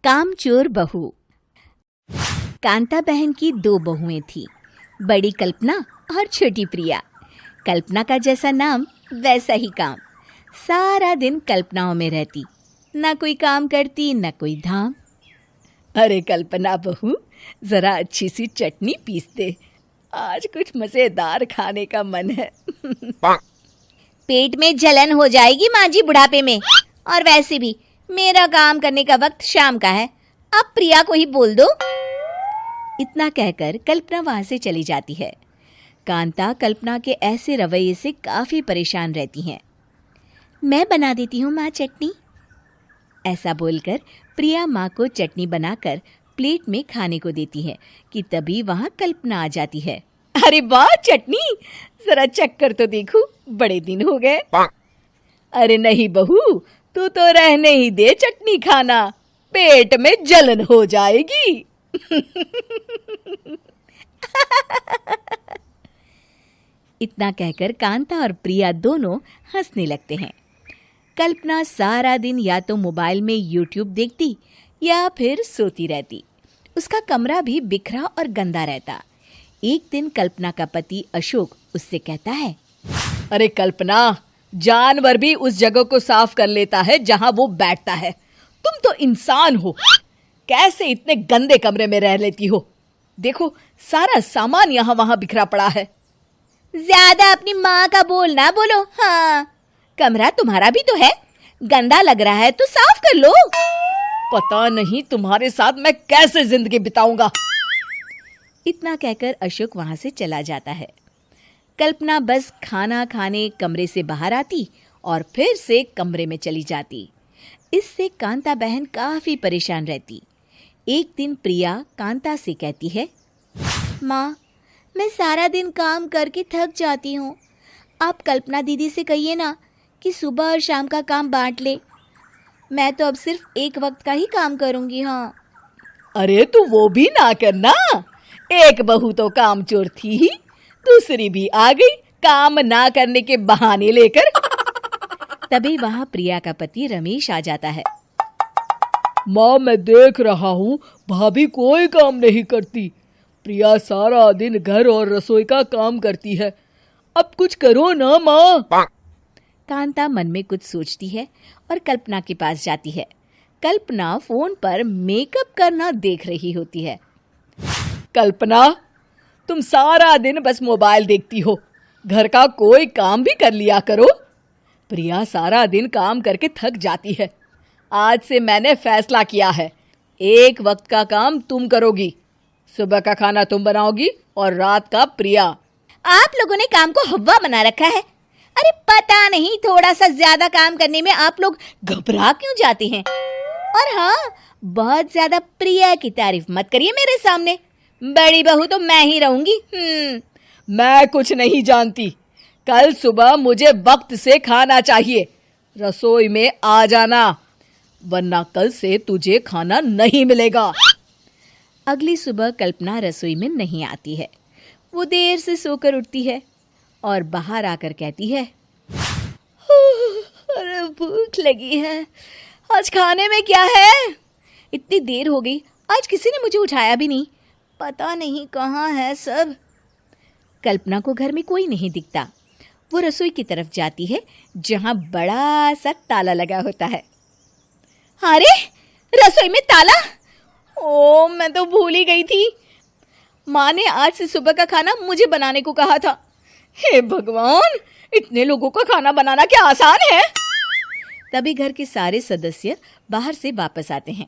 कामचोर बहू। कांता बहन की 2 बहुएं थीं, बड़ी कल्पना और छोटी प्रिया। कल्पना का जैसा नाम वैसा ही काम। सारा दिन कल्पनाओं में रहती, ना कोई काम करती ना कोई धाम। अरे कल्पना बहू, जरा अच्छी सी चटनी पीस दे, आज कुछ मजेदार खाने का मन है। पेट में जलन हो जाएगी माँ जी बुढ़ापे में, और वैसे भी मेरा काम करने का वक्त शाम का है, अब प्रिया को ही बोल दो। इतना कहकर कल्पना वहां से चली जाती है। कांता कल्पना के ऐसे रवैये से काफी परेशान रहती हैं। मैं बना देती हूँ माँ चटनी। ऐसा बोलकर प्रिया माँ को चटनी बनाकर प्लेट में खाने को देती है कि तभी वहां कल्पना आ जाती है। अरे वाह चटनी, जरा चख कर तो देखूं, बड़े दिन हो गए। अरे नहीं बहू, तू तो रहने ही दे चटनी खाना, पेट में जलन हो जाएगी। इतना कहकर कांता और प्रिया दोनों हंसने लगते हैं। कल्पना सारा दिन या तो मोबाइल में यूट्यूब देखती या फिर सोती रहती। उसका कमरा भी बिखरा और गंदा रहता। एक दिन कल्पना का पति अशोक उससे कहता है, अरे कल्पना, जानवर भी उस जगह को साफ कर लेता है जहां वो बैठता है, तुम तो इंसान हो, कैसे इतने गंदे कमरे में रह लेती हो? देखो सारा सामान यहाँ वहां बिखरा पड़ा है। ज्यादा अपनी माँ का बोल ना बोलो। हाँ, कमरा तुम्हारा भी तो है, गंदा लग रहा है तो साफ कर लो। पता नहीं तुम्हारे साथ मैं कैसे जिंदगी बिताऊंगा। इतना कहकर अशोक वहां से चला जाता है। कल्पना बस खाना खाने कमरे से बाहर आती और फिर से कमरे में चली जाती। इससे कांता बहन काफी परेशान रहती। एक दिन प्रिया कांता से कहती है, माँ, मैं सारा दिन काम करके थक जाती हूँ, आप कल्पना दीदी से कहिए ना कि सुबह और शाम का काम बांट ले। मैं तो अब सिर्फ एक वक्त का ही काम करूँगी। हाँ। अरे तू वो भी ना करना, एक बहू तो कामचोर थी ही, दूसरी भी आ गई काम ना करने के बहाने लेकर। तभी वहां प्रिया का पति रमेश आ जाता है। माँ, मैं देख रहा हूँ भाभी कोई काम नहीं करती, प्रिया सारा दिन घर और रसोई का काम करती है, अब कुछ करो ना माँ। कांता मन में कुछ सोचती है और कल्पना के पास जाती है। कल्पना फोन पर मेकअप करना देख रही होती है। कल्पना, तुम सारा दिन बस मोबाइल देखती हो, घर का कोई काम भी कर लिया करो। प्रिया सारा दिन काम करके थक जाती है, आज से मैंने फैसला किया है, एक वक्त का काम तुम करोगी, सुबह का खाना तुम बनाओगी और रात का प्रिया। आप लोगों ने काम को हवा बना रखा है। अरे पता नहीं थोड़ा सा ज्यादा काम करने में आप लोग घबरा क्यों जाते हैं। और हाँ, बहुत ज्यादा प्रिया की तारीफ मत करिए मेरे सामने, बड़ी बहू तो मैं ही रहूंगी। मैं कुछ नहीं जानती, कल सुबह मुझे वक्त से खाना चाहिए, रसोई में आ जाना, वरना कल से तुझे खाना नहीं मिलेगा। अगली सुबह कल्पना रसोई में नहीं आती है। वो देर से सोकर उठती है और बाहर आकर कहती है, अरे भूख लगी है, आज खाने में क्या है? इतनी देर हो गई, आज किसी ने मुझे उठाया भी नहीं, पता नहीं कहाँ है सब। कल्पना को घर में कोई नहीं दिखता। वो रसोई की तरफ जाती है जहां बड़ा सा ताला लगा होता है। अरे रसोई में ताला? ओ, मैं तो भूल ही गई थी। माँ ने आज से सुबह का खाना मुझे बनाने को कहा था। हे भगवान, इतने लोगों का खाना बनाना क्या आसान है? तभी घर के सारे सदस्य बाहर से वापस आते हैं।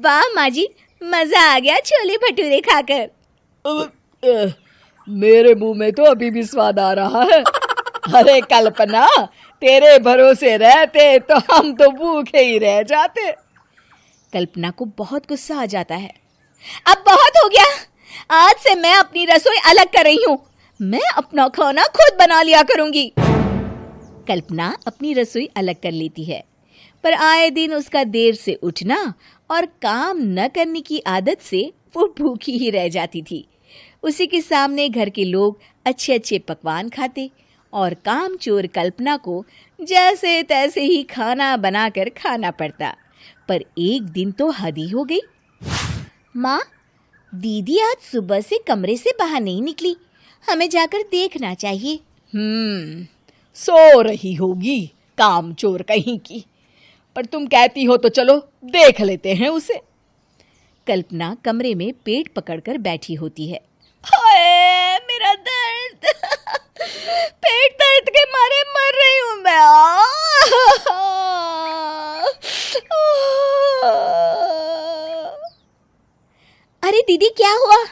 वाह माँ जी, मजा आ गया छोले भटूरे खाकर। मेरे मुंह में तो अभी भी स्वाद आ रहा है। अरे कल्पना, तेरे भरोसे रहते तो हम तो भूखे ही रह जाते। कल्पना को बहुत गुस्सा आ जाता है। अब बहुत हो गया, आज से मैं अपनी रसोई अलग कर रही हूँ, मैं अपना खाना खुद बना लिया करूंगी। कल्पना अपनी रसोई अलग कर लेती है, पर आए दिन उसका देर से उठना और काम न करने की आदत से वो भूखी ही रह जाती थी। उसी के सामने घर के लोग अच्छे अच्छे पकवान खाते और कामचोर कल्पना को जैसे तैसे ही खाना बनाकर खाना पड़ता। पर एक दिन तो हद ही हो गई। माँ, दीदी आज सुबह से कमरे से बाहर नहीं निकली, हमें जाकर देखना चाहिए। सो रही होगी कामचोर कहीं की, पर तुम कहती हो तो चलो देख लेते हैं उसे। कल्पना कमरे में पेट पकड़कर बैठी होती है। हाय मेरा दर्द, पेट दर्द के मारे मर रही हूं मैं। अरे दीदी, क्या हुआ?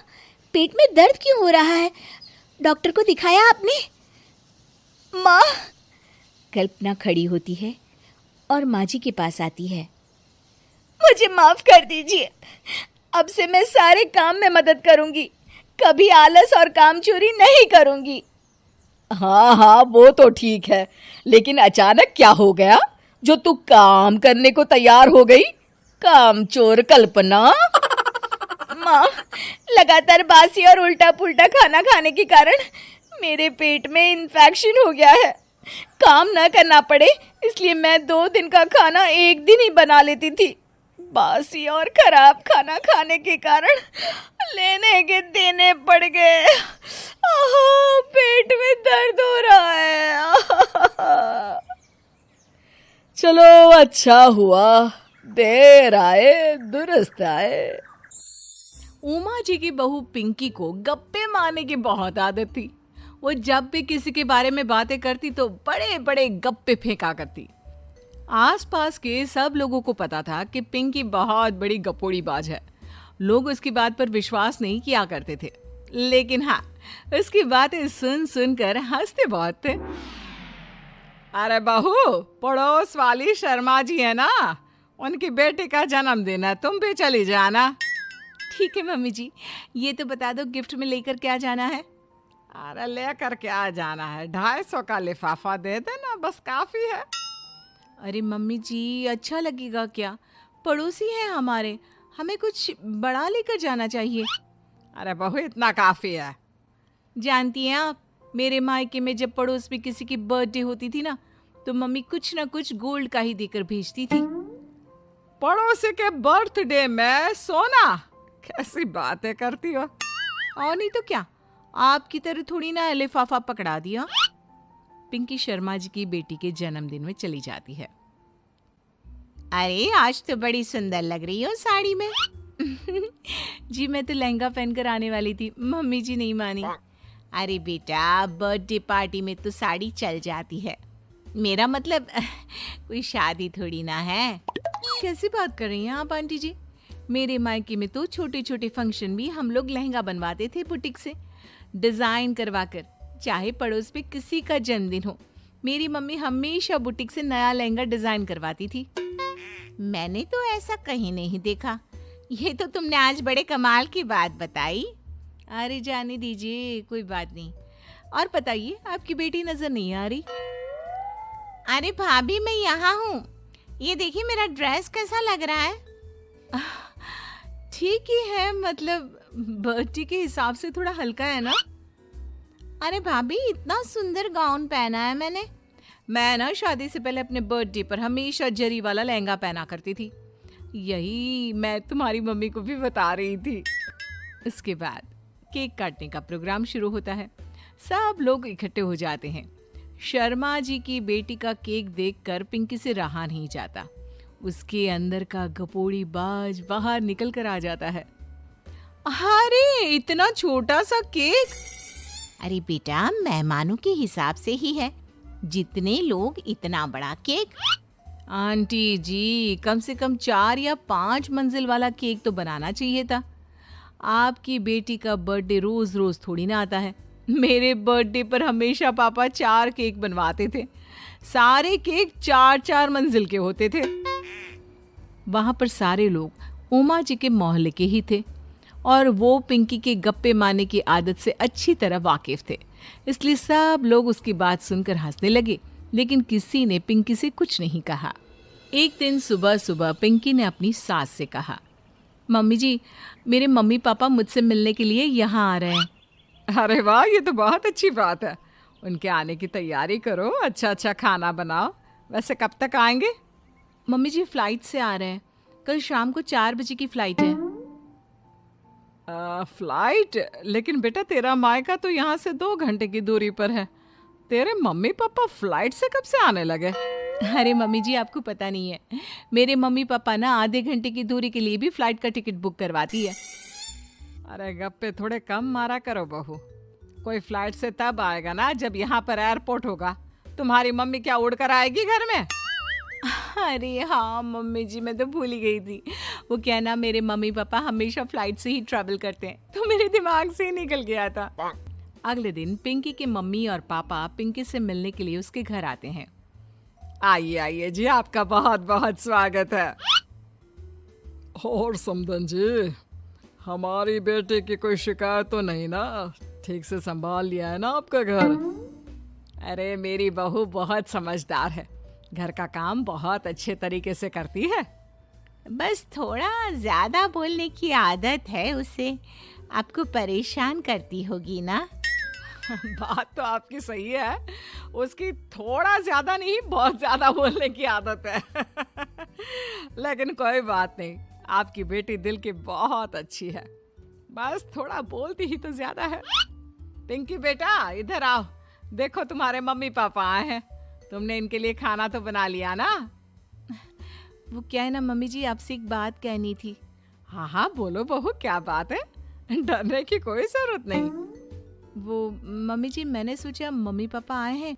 पेट में दर्द क्यों हो रहा है? डॉक्टर को दिखाया आपने? माँ, कल्पना खड़ी होती है और माँ जी के पास आती है। मुझे माफ कर दीजिए, अब से मैं सारे काम में मदद करूंगी, कभी आलस और काम चोरी नहीं करूंगी। हाँ, वो तो ठीक है, लेकिन अचानक क्या हो गया जो तू काम करने को तैयार हो गई? कामचोर कल्पना। माँ, लगातार बासी और उल्टा पुल्टा खाना खाने के कारण मेरे पेट में इन्फेक्शन हो गया है। काम न करना पड़े इसलिए मैं 2 दिन का खाना एक दिन ही बना लेती थी। बासी और खराब खाना खाने के कारण लेने के देने पड़ गए। पेट में दर्द हो रहा है। चलो अच्छा हुआ, देर आए दुरुस्त आए। उमा जी की बहू पिंकी को गप्पे मारने की बहुत आदत थी। वो जब भी किसी के बारे में बातें करती तो बड़े बड़े गप्पे फेंका करती। आसपास के सब लोगों को पता था कि पिंकी बहुत बड़ी गपोड़ी बाज है। लोग उसकी बात पर विश्वास नहीं किया करते थे, लेकिन हाँ, उसकी बातें सुन सुनकर हंसते बहुत थे। अरे बहू, पड़ोस वाली शर्मा जी है ना, उनकी बेटी का जन्मदिन है, तुम भी चली जाना। ठीक है मम्मी जी, ये तो बता दो गिफ्ट में लेकर क्या जाना है? अरे लेकर क्या जाना है, 250 का लिफाफा दे देना, बस काफी है। अरे मम्मी जी, अच्छा लगेगा क्या? पड़ोसी हैं हमारे, हमें कुछ बड़ा लेकर जाना चाहिए। अरे बहू, इतना काफी है। जानती हैं आप, मेरे मायके में जब पड़ोस में किसी की बर्थडे होती थी ना, तो मम्मी कुछ ना कुछ गोल्ड का ही देकर भेजती थी। पड़ोसी के बर्थडे में सोना? कैसी बातें करती हो। और नहीं तो क्या, आपकी तरह थोड़ी ना लिफाफा पकड़ा दिया। पिंकी शर्मा जी की बेटी के जन्मदिन में चली जाती है। अरे आज तो बड़ी सुंदर लग रही हो साड़ी में। जी मैं तो लहंगा पहनकर आने वाली थी, मम्मी जी नहीं मानी। अरे बेटा, बर्थडे पार्टी में तो साड़ी चल जाती है, मेरा मतलब कोई शादी थोड़ी ना है। कैसी बात कर रही हैं आप आंटी जी? मेरे मायके में तो छोटे छोटे फंक्शन भी हम लोग लहंगा बनवाते थे बुटीक से, डिजाइन करवाकर। चाहे पड़ोस में किसी का जन्मदिन हो, मेरी मम्मी हमेशा बुटीक से नया लहंगा डिजाइन करवाती थी। मैंने तो ऐसा कहीं नहीं देखा, ये तो तुमने आज बड़े कमाल की बात बताई। अरे जाने दीजिए, कोई बात नहीं। और बताइए, आपकी बेटी नजर नहीं आ रही? अरे भाभी, मैं यहाँ हूँ, ये देखिए मेरा ड्रेस कैसा लग रहा है? ठीक ही है, मतलब बर्थडे के हिसाब से थोड़ा हल्का है ना। अरे भाभी, इतना सुंदर गाउन पहना है मैंने। मैं ना शादी से पहले अपने बर्थडे पर हमेशा जरी वाला लहंगा पहना करती थी, यही मैं तुम्हारी मम्मी को भी बता रही थी। इसके बाद केक काटने का प्रोग्राम शुरू होता है। सब लोग इकट्ठे हो जाते हैं। शर्मा जी की बेटी का केक देखकर पिंकी से रहा नहीं जाता। उसके अंदर का गपोड़ी बाज बाहर निकल कर आ जाता है। अरे इतना छोटा सा केक! अरे बेटा, मेहमानों के हिसाब से ही है, जितने लोग इतना बड़ा केक। आंटी जी, कम से कम 4 या 5 मंजिल वाला केक तो बनाना चाहिए था। आपकी बेटी का बर्थडे रोज रोज थोड़ी ना आता है। मेरे बर्थडे पर हमेशा पापा 4 केक बनवाते थे, सारे केक 4-4 मंजिल के होते थे। वहां पर सारे लोग उमा जी के मोहल्ले के ही थे और वो पिंकी के गप्पे मारने की आदत से अच्छी तरह वाकिफ थे, इसलिए सब लोग उसकी बात सुनकर हंसने लगे, लेकिन किसी ने पिंकी से कुछ नहीं कहा। एक दिन सुबह सुबह पिंकी ने अपनी सास से कहा, मम्मी जी, मेरे मम्मी पापा मुझसे मिलने के लिए यहाँ आ रहे हैं। अरे वाह, ये तो बहुत अच्छी बात है, उनके आने की तैयारी करो, अच्छा अच्छा खाना बनाओ। वैसे कब तक आएंगे? मम्मी जी फ्लाइट से आ रहे हैं, कल शाम को 4 बजे की फ्लाइट है। फ्लाइट? लेकिन बेटा तेरा मायका तो यहाँ से 2 घंटे की दूरी पर है। तेरे मम्मी पापा फ्लाइट से कब से आने लगे? अरे मम्मी जी, आपको पता नहीं है, मेरे मम्मी पापा ना आधे घंटे की दूरी के लिए भी फ्लाइट का टिकट बुक करवाती है। अरे गप्पे थोड़े कम मारा करो बहू। कोई फ्लाइट से तब आएगा ना जब यहाँ पर एयरपोर्ट होगा। तुम्हारी मम्मी क्या उड़कर आएगी घर में? अरे हाँ मम्मी जी, मैं तो भूल ही गई थी। वो क्या ना, मेरे मम्मी पापा हमेशा फ्लाइट से ही ट्रैवल करते हैं, तो मेरे दिमाग से ही निकल गया था। अगले दिन पिंकी के मम्मी और पापा पिंकी से मिलने के लिए उसके घर आते हैं। आइए आइए जी, आपका बहुत बहुत स्वागत है। और समदन जी, हमारी बेटी की कोई शिकायत तो नहीं ना? ठीक से संभाल लिया है ना आपका घर? अरे मेरी बहू बहुत समझदार है, घर का काम बहुत अच्छे तरीके से करती है। बस थोड़ा ज्यादा बोलने की आदत है उसे, आपको परेशान करती होगी ना? बात तो आपकी सही है, उसकी थोड़ा ज्यादा नहीं बहुत ज्यादा बोलने की आदत है। लेकिन कोई बात नहीं, आपकी बेटी दिल की बहुत अच्छी है, बस थोड़ा बोलती ही तो ज्यादा है। पिंकी बेटा इधर आओ, देखो तुम्हारे मम्मी पापा आए हैं। तुमने इनके लिए खाना तो बना लिया ना? वो क्या है ना मम्मी जी, आपसे एक बात कहनी थी। हाँ हाँ बोलो बहू, क्या बात है? डरने की कोई जरूरत नहीं। वो मम्मी जी, मैंने सोचा मम्मी पापा आए हैं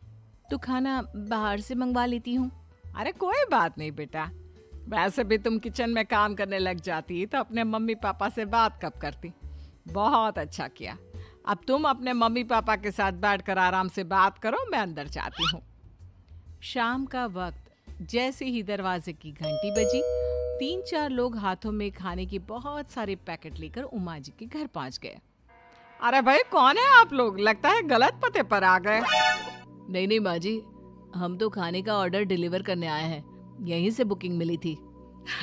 तो खाना बाहर से मंगवा लेती हूँ। अरे कोई बात नहीं बेटा, वैसे भी तुम किचन में काम करने लग जाती तो अपने मम्मी पापा से बात कब करती। बहुत अच्छा किया। अब तुम अपने मम्मी पापा के साथ बैठकर आराम से बात करो, मैं अंदर जाती हूँ। शाम का वक्त जैसे ही दरवाजे की घंटी बजी, 3-4 लोग हाथों में खाने के बहुत सारे पैकेट लेकर उमा जी के घर पहुंच गए। अरे भाई कौन है आप लोग? लगता है गलत पते पर आ गए। नहीं नहीं माँ जी, हम तो खाने का ऑर्डर डिलीवर करने आए हैं, यहीं से बुकिंग मिली थी।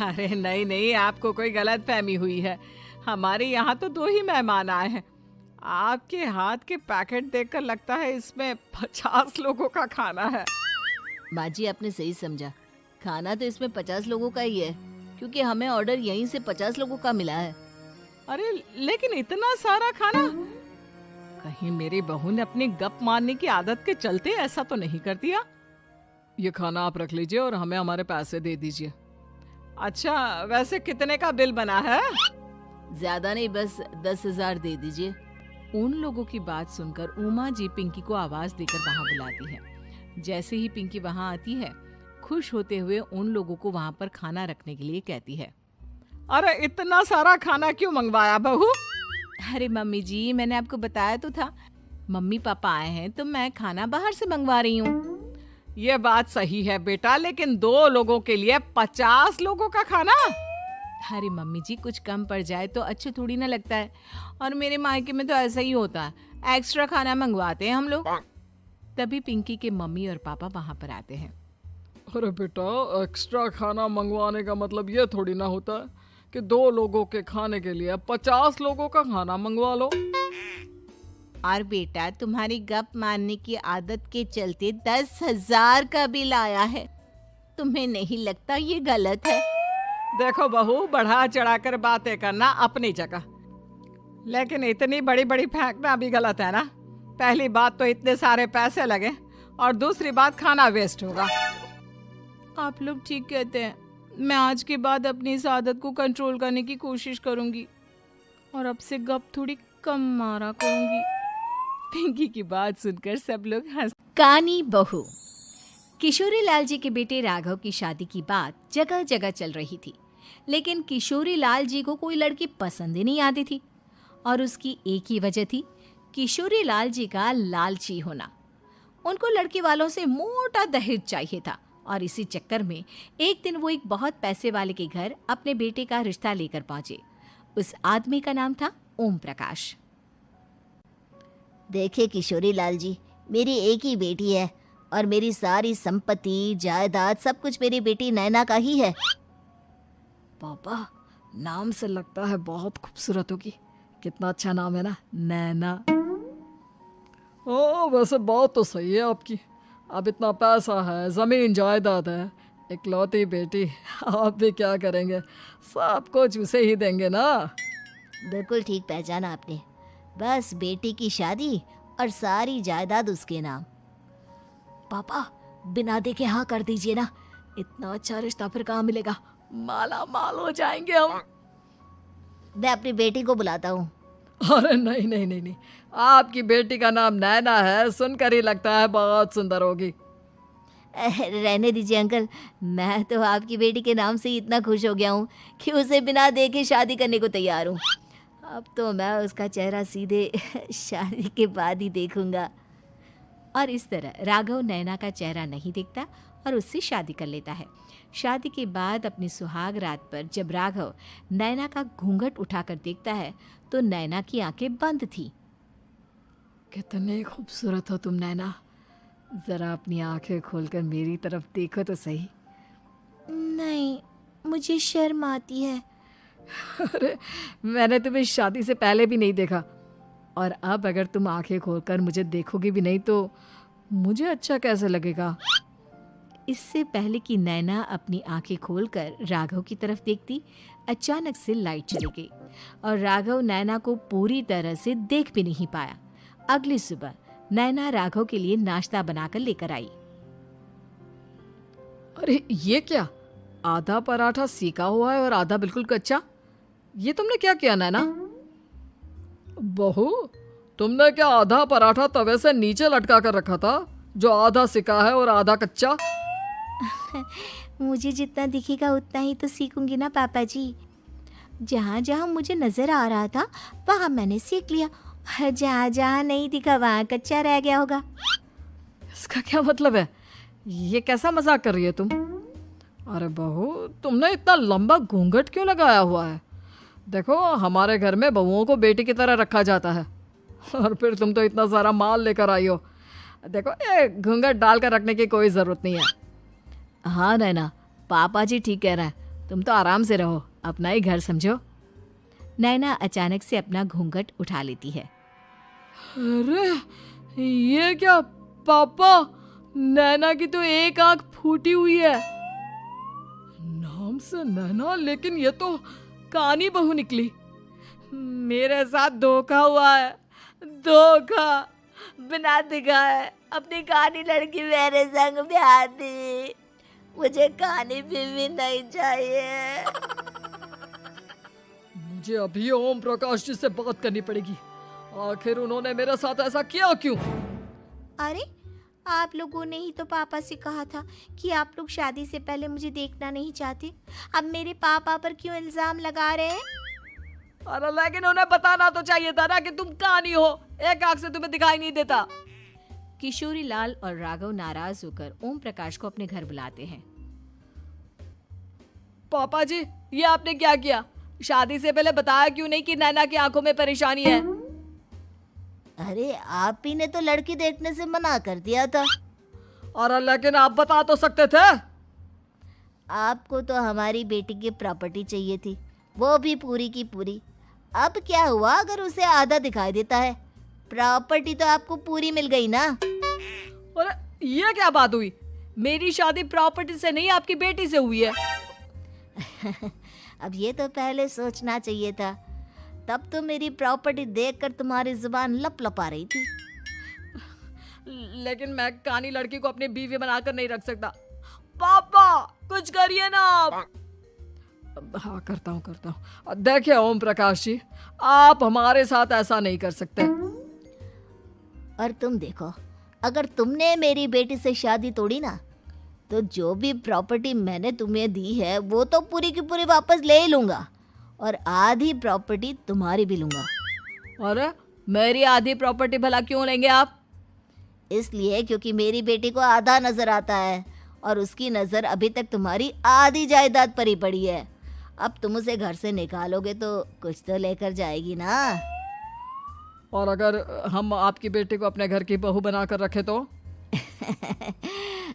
अरे नहीं नहीं, आपको कोई गलत फहमी हुई है। हमारे यहाँ तो 2 ही मेहमान आए हैं। आपके हाथ के पैकेट देखकर लगता है इसमें 50 लोगों का खाना है। माँ जी आपने सही समझा, खाना तो इसमें 50 लोगों का ही है, क्योंकि हमें ऑर्डर यहीं से 50 लोगों का मिला है। अरे लेकिन इतना सारा खाना, कहीं मेरी बहू ने अपनी गप मारने की आदत के चलते ऐसा तो नहीं कर दिया? ये खाना आप रख लीजिए और हमें हमारे पैसे दे दीजिए। अच्छा वैसे कितने का बिल बना है? ज्यादा नहीं, बस 10,000 दे दीजिए। उन लोगों की बात सुनकर उमा जी पिंकी को आवाज देकर वहां बुलाती है। जैसे ही पिंकी वहां आती है, खुश होते हुए उन लोगों को वहां पर खाना रखने के लिए कहती है। अरे इतना सारा खाना क्यों मंगवाया बहू? अरे मम्मी जी, मैंने आपको बताया तो था, मम्मी पापा आए हैं तो मैं खाना बाहर से मंगवा रही हूँ। ये बात सही है बेटा, लेकिन 2 लोगों के लिए 50 लोगों का खाना? अरे मम्मी जी, कुछ कम पड़ जाए तो अच्छा थोड़ी ना लगता है, और मेरे मायके में तो ऐसा ही होता है, एक्स्ट्रा खाना मंगवाते हैं हम लोग। तभी पिंकी के मम्मी और पापा वहां पर आते हैं। अरे बेटा, एक्स्ट्रा खाना मंगवाने का मतलब ये थोड़ी ना होता है कि 2 लोगों के खाने के लिए 50 लोगों का खाना मंगवा लो। और बेटा, तुम्हारी गप मारने की आदत के चलते 10,000 का बिल आया है, तुम्हें नहीं लगता ये गलत है? देखो बहू, बढ़ा चढ़ाकर बातें करना अपनी जगह, लेकिन इतनी बड़ी बड़ी फेंकना भी गलत है ना। पहली बात तो इतने सारे पैसे लगे, और दूसरी बात खाना वेस्ट होगा। आप लोग ठीक कहते हैं, मैं आज के बाद अपनी इस आदत को कंट्रोल करने की कोशिश करूंगी और अब से गप थोड़ी कम मारा करूंगी। पिंकी की बात सुनकर सब लोग हंस। कानी बहू। किशोरी लाल जी के बेटे राघव की शादी की बात जगह जगह चल रही थी, लेकिन किशोरी लाल जी को कोई लड़की पसंद ही नहीं आती थी, और उसकी एक ही वजह थी, किशोरी लाल जी का लालची होना। उनको लड़के वालों से मोटा दहेज चाहिए था, और इसी चक्कर में एक दिन वो एक बहुत पैसे वाले के घर अपने बेटे का रिश्ता लेकर पहुंचे। उस आदमी का नाम था ओम प्रकाश। देखिए किशोरी लाल जी, मेरी एक ही बेटी है और मेरी सारी संपत्ति जायदाद सब कुछ मेरी बेटी नैना का ही है। पापा, नाम से लगता है बहुत खूबसूरत होगी। कितना अच्छा नाम है ना, नैना। वैसे बात तो सही है आपकी। अब इतना पैसा है, जमीन जायदाद है, इकलौती बेटी, आप भी क्या करेंगे, सब कुछ उसे ही देंगे ना। बिल्कुल ठीक पहचाना आपने। बस बेटी की शादी और सारी जायदाद उसके नाम। पापा, बिना देखे हाँ कर दीजिए ना, इतना अच्छा रिश्ता फिर कहाँ मिलेगा, माला माल हो जाएंगे हम। मैं अपनी बेटी को बुलाता हूँ। अरे नहीं नहीं नहीं नहीं, आपकी बेटी का नाम नैना है, सुनकर ही लगता है बहुत सुंदर होगी। रहने दीजिए अंकल, मैं तो आपकी बेटी के नाम से ही इतना खुश हो गया हूँ कि उसे बिना देखे शादी करने को तैयार हूँ। अब तो मैं उसका चेहरा सीधे शादी के बाद ही देखूंगा। और इस तरह राघव नैना का चेहरा नहीं देखता और उससे शादी कर लेता है। शादी के बाद अपनी सुहाग रात पर जब राघव नैना का घूंघट उठाकर देखता है तो नैना की आंखें बंद थी। कितनी खूबसूरत हो तुम नैना, जरा अपनी आंखें खोलकर मेरी तरफ देखो तो सही। नहीं, मुझे शर्म आती है। अरे मैंने तुम्हें शादी से पहले भी नहीं देखा, और अब अगर तुम आंखें खोलकर मुझे देखोगी भी नहीं तो मुझे अच्छा कैसे लगेगा। इससे पहले कि नैना अपनी आंखें खोलकर राघव की तरफ देखती, अचानक से लाइट चली गई और राघव नैना को पूरी तरह से देख भी नहीं पाया। अगली सुबह नैना राघव के लिए नाश्ता बनाकर लेकर आई। अरे ये क्या, आधा पराठा सीका हुआ है और आधा बिल्कुल कच्चा, ये तुमने क्या किया नैना? बहू, तुमने क्या आधा पराठा तवे से नीचे लटका कर रखा था, जो आधा सिका है और आधा कच्चा? मुझे जितना दिखेगा उतना ही तो सीखूंगी ना पापा जी। जहाँ जहाँ मुझे नजर आ रहा था वहाँ मैंने सीख लिया, जहाँ जहाँ नहीं दिखा वहाँ कच्चा रह गया होगा। इसका क्या मतलब है? ये कैसा मजाक कर रही है तुम? अरे बहू, तुमने इतना लंबा घूंघट क्यों लगाया हुआ है? देखो, हमारे घर में बहुओं को बेटी की तरह रखा जाता है, और फिर तुम तो इतना सारा माल लेकर आई हो। देखो, ये घूंघट डालकर रखने की कोई ज़रूरत नहीं है। हाँ नैना, पापा जी ठीक कह रहे हैं, तुम तो आराम से रहो, अपना ही घर समझो। नैना अचानक से अपना घूंघट उठा लेती है। अरे ये क्या पापा, नैना की तो एक आंख फूटी हुई है। नाम से नैना, लेकिन ये तो कानी बहू निकली। मेरे साथ धोखा हुआ है, धोखा। बिना दिखाए अपनी कानी लड़की मेरे संग ब्याह दी, मुझे कानी बीवी नहीं चाहिए। मुझे अभी ओम प्रकाश जी से बात करनी पड़ेगी, आखिर उन्होंने मेरे साथ ऐसा किया क्यों? अरे, आप लोगों ने ही तो पापा से कहा था कि आप लोग शादी से पहले मुझे देखना नहीं चाहते। अब मेरे पापा पर क्यों इल्जाम लगा रहे हैं? अरे लेकिन उन्हें बताना तो चाहिए था ना कि तुम कानी हो, एक आंख से तुम्हें दिखाई नहीं देता। किशोरी लाल और राघव नाराज होकर ओम प्रकाश को अपने घर बुलाते हैं। पापा जी, ये आपने क्या किया? शादी से पहले बताया क्यों नहीं कि नैना की आंखों में परेशानी है? अरे आप ही ने तो लड़की देखने से मना कर दिया था। अरे लेकिन आप बता तो सकते थे। आपको तो हमारी बेटी की प्रॉपर्टी चाहिए थी, वो भी पूरी की पूरी। अब क्या हुआ अगर उसे आधा दिखाई देता है? प्रॉपर्टी तो आपको पूरी मिल गई ना। अरे ये क्या बात हुई? मेरी शादी प्रॉपर्टी से नहीं, आपकी बेटी से हुई है। अब ये तो पहले सोचना चाहिए था, तब तो मेरी प्रॉपर्टी देखकर तुम्हारी जुबान लप लपा रही थी। लेकिन मैं कानी लड़की को अपनी बीवी बनाकर नहीं रख सकता। पापा कुछ करिए ना आप। हाँ करता हूँ। देखिए ओम प्रकाश जी, आप हमारे साथ ऐसा नहीं कर सकते। और तुम देखो, अगर तुमने मेरी बेटी से शादी तोड़ी ना, तो जो भी प्रॉपर्टी मैंने तुम्हें दी है वो तो पूरी की पूरी वापस ले ही लूंगा, और आधी प्रॉपर्टी तुम्हारी भी लूंगा। अरे मेरी आधी प्रॉपर्टी भला क्यों लेंगे आप? इसलिए क्योंकि मेरी बेटी को आधा नजर आता है और उसकी नजर अभी तक तुम्हारी आधी जायदाद पर ही पड़ी है। अब तुम उसे घर से निकालोगे तो कुछ तो लेकर जाएगी ना। और अगर हम आपकी बेटी को अपने घर की बहू बनाकर रखे तो?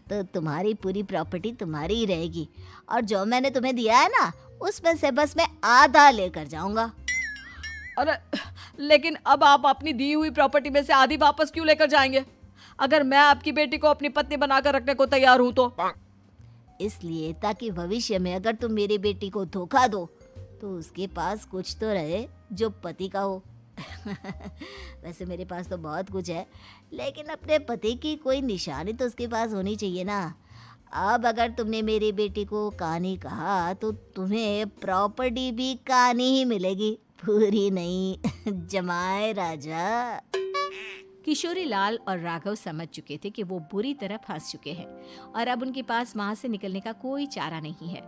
तो तुम्हारी पूरी प्रॉपर्टी तुम्हारी ही रहेगी, और जो मैंने तुम्हें दिया है ना, उसमें से बस मैं आधा लेकर जाऊंगा। अरे लेकिन अब आप अपनी दी हुई प्रॉपर्टी में से आधी वापस क्यों लेकर जाएंगे? अगर मैं आपकी बेटी को अपनी पत्नी बनाकर रखने को तैयार हूं तो? इसलिए ताकि भविष्य में अगर तुम मेरी बेटी को धोखा दो तो उसके पास कुछ तो रहे जो पति का हो। वैसे मेरे पास तो बहुत कुछ है, लेकिन अपने पति की कोई निशानी तो उसके पास होनी चाहिए ना। अब अगर तुमने मेरी बेटी को कानी कहा तो तुम्हें प्रॉपर्टी भी कानी ही मिलेगी, पूरी नहीं। जमाए राजा। किशोरी लाल और राघव समझ चुके थे कि वो बुरी तरह फंस चुके हैं और अब उनके पास वहां से निकलने का कोई चारा नहीं है।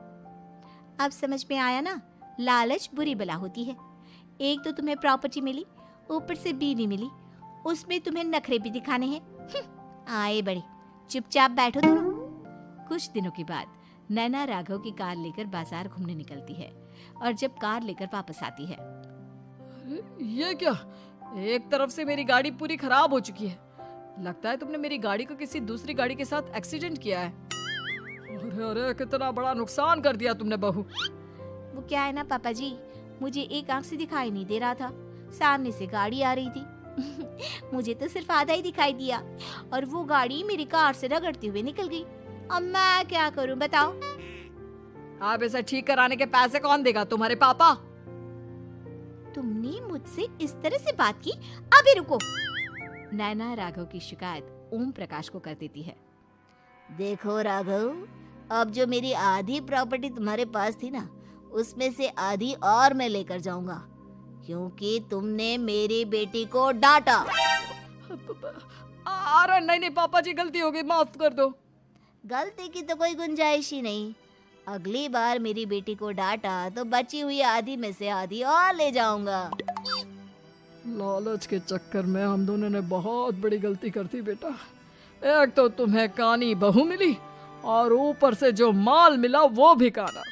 अब समझ में आया ना, लालच बुरी बला होती है। एक तो तुम्हें प्रॉपर्टी मिली, ऊपर से बीवी मिली, उसमें तुम्हें नखरे भी दिखाने हैं। आए बड़े, चुपचाप बैठो दोनों। कुछ दिनों के बाद नैना राघव की कार लेकर बाजार घूमने निकलती है और जब कार लेकर वापस आती है, ये क्या, एक तरफ से मेरी गाड़ी पूरी खराब हो चुकी है। लगता है तुमने मेरी गाड़ी को किसी दूसरी गाड़ी के साथ एक्सीडेंट किया है। अरे अरे, कितना बड़ा नुकसान कर दिया तुमने बहू। वो क्या है ना पापा जी, मुझे एक आंख से दिखाई नहीं दे रहा था, सामने से गाड़ी आ रही थी। मुझे तो सिर्फ आधा ही दिखाई दिया और वो गाड़ी मेरी कार से रगड़ते हुए निकल गई। अब मैं क्या करूं बताओ? आप इसे ठीक कराने के पैसे कौन देगा, तुम्हारे पापा? तुमने मुझसे इस तरह से बात की? अभी रुको। नैना राघव की शिकायत ओम प्रकाश को कर देती है। देखो राघव, अब जो मेरी आधी प्रॉपर्टी तुम्हारे पास थी ना, उसमें से आधी और मैं लेकर जाऊंगा, क्योंकि तुमने मेरी बेटी को डांटा। अरे नहीं नहीं पापा जी, गलती हो गई, माफ कर दो। गलती की तो कोई गुंजाइश ही नहीं। अगली बार मेरी बेटी को डांटा तो बची हुई आधी में से आधी और ले जाऊंगा। लालच के चक्कर में हम दोनों ने बहुत बड़ी गलती कर दी बेटा। एक तो तुम्हें कानी बहू मिली और ऊपर से जो माल मिला वो भी काना।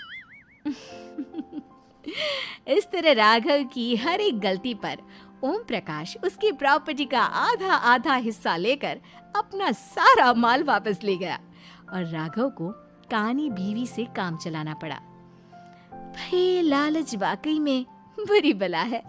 इस तरह राघव की हर एक गलती पर ओम प्रकाश उसकी प्रॉपर्टी का आधा आधा हिस्सा लेकर अपना सारा माल वापस ले गया और राघव को कानी बीवी से काम चलाना पड़ा। भाई लालच वाकई में बुरी बला है।